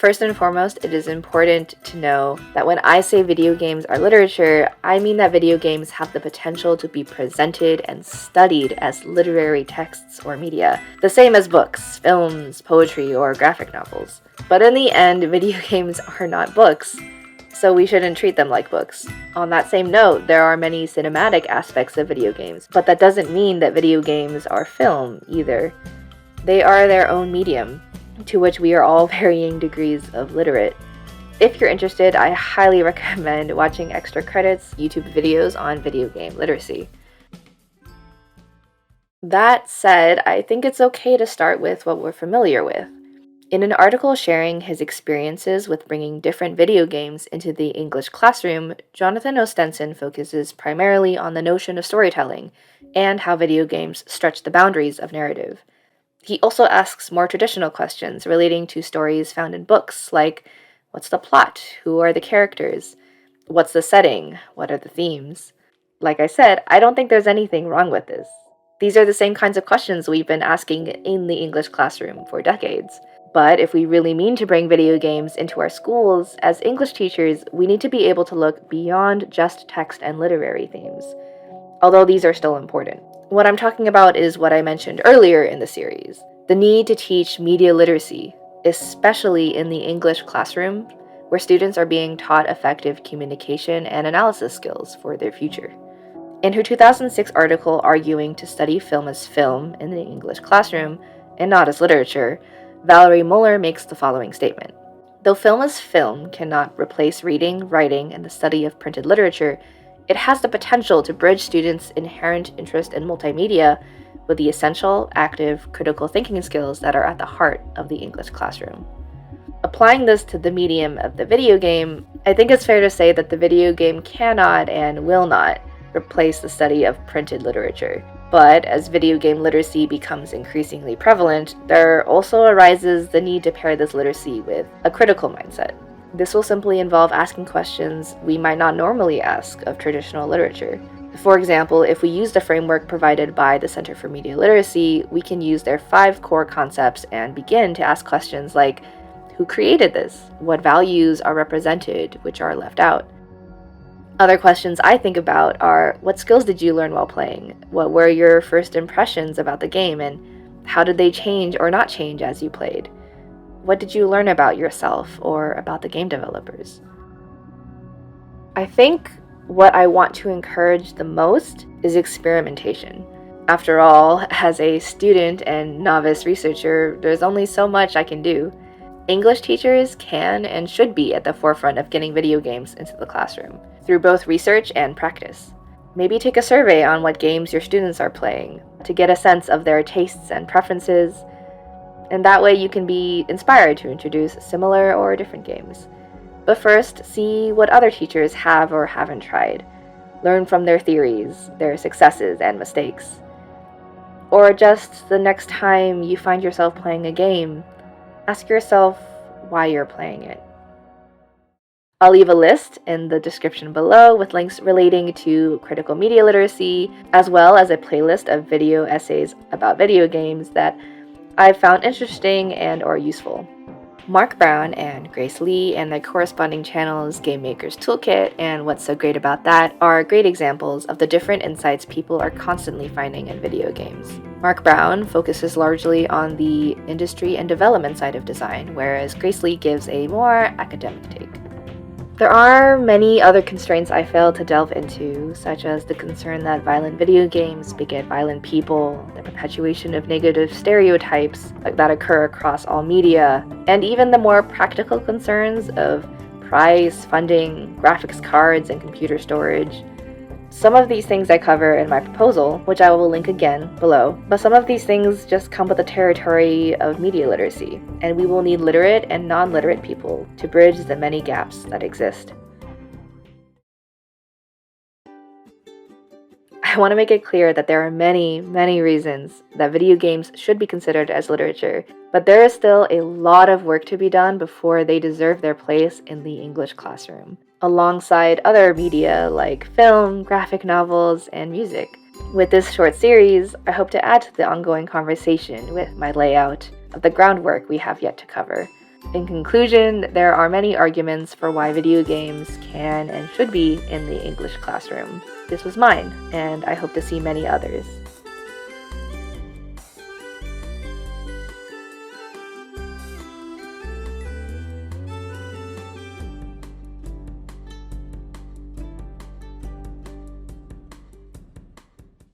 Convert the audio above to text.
First and foremost, it is important to know that when I say video games are literature, I mean that video games have the potential to be presented and studied as literary texts or media, the same as books, films, poetry, or graphic novels. But in the end, video games are not books, so we shouldn't treat them like books. On that same note, there are many cinematic aspects of video games, but that doesn't mean that video games are film either. They are their own medium, to which we are all varying degrees of literate. If you're interested, I highly recommend watching Extra Credits YouTube videos on video game literacy. That said, I think it's okay to start with what we're familiar with. In an article sharing his experiences with bringing different video games into the English classroom, Jonathan Ostenson focuses primarily on the notion of storytelling and how video games stretch the boundaries of narrative. He also asks more traditional questions relating to stories found in books, like what's the plot? Who are the characters? What's the setting? What are the themes? Like I said, I don't think there's anything wrong with this. These are the same kinds of questions we've been asking in the English classroom for decades. But if we really mean to bring video games into our schools, as English teachers, we need to be able to look beyond just text and literary themes, although these are still important. What I'm talking about is what I mentioned earlier in the series, the need to teach media literacy, especially in the English classroom, where students are being taught effective communication and analysis skills for their future. In her 2006 article arguing to study film as film in the English classroom and not as literature, Valerie Muller makes the following statement. Though film as film cannot replace reading, writing, and the study of printed literature, it has the potential to bridge students' inherent interest in multimedia with the essential, active, critical thinking skills that are at the heart of the English classroom. Applying this to the medium of the video game, I think it's fair to say that the video game cannot and will not replace the study of printed literature. But as video game literacy becomes increasingly prevalent, there also arises the need to pair this literacy with a critical mindset. This will simply involve asking questions we might not normally ask of traditional literature. For example, if we use the framework provided by the Center for Media Literacy, we can use their 5 core concepts and begin to ask questions like, who created this? What values are represented, which are left out? Other questions I think about are, what skills did you learn while playing? What were your first impressions about the game, and how did they change or not change as you played? What did you learn about yourself or about the game developers? I think what I want to encourage the most is experimentation. After all, as a student and novice researcher, there's only so much I can do. English teachers can and should be at the forefront of getting video games into the classroom, through both research and practice. Maybe take a survey on what games your students are playing to get a sense of their tastes and preferences, and that way you can be inspired to introduce similar or different games. But first, see what other teachers have or haven't tried. Learn from their theories, their successes and mistakes. Or just the next time you find yourself playing a game, ask yourself why you're playing it. I'll leave a list in the description below with links relating to critical media literacy, as well as a playlist of video essays about video games that I've found interesting and or useful. Mark Brown and Grace Lee and their corresponding channels Game Maker's Toolkit and What's So Great About That are great examples of the different insights people are constantly finding in video games. Mark Brown focuses largely on the industry and development side of design, whereas Grace Lee gives a more academic take. There are many other constraints I fail to delve into, such as the concern that violent video games beget violent people, the perpetuation of negative stereotypes that occur across all media, and even the more practical concerns of price, funding, graphics cards, and computer storage. Some of these things I cover in my proposal, which I will link again below, but some of these things just come with the territory of media literacy, and we will need literate and non-literate people to bridge the many gaps that exist. I want to make it clear that there are many, many reasons that video games should be considered as literature, but there is still a lot of work to be done before they deserve their place in the English classroom, alongside other media like film, graphic novels, and music. With this short series, I hope to add to the ongoing conversation with my layout of the groundwork we have yet to cover. In conclusion, there are many arguments for why video games can and should be in the English classroom. This was mine, and I hope to see many others.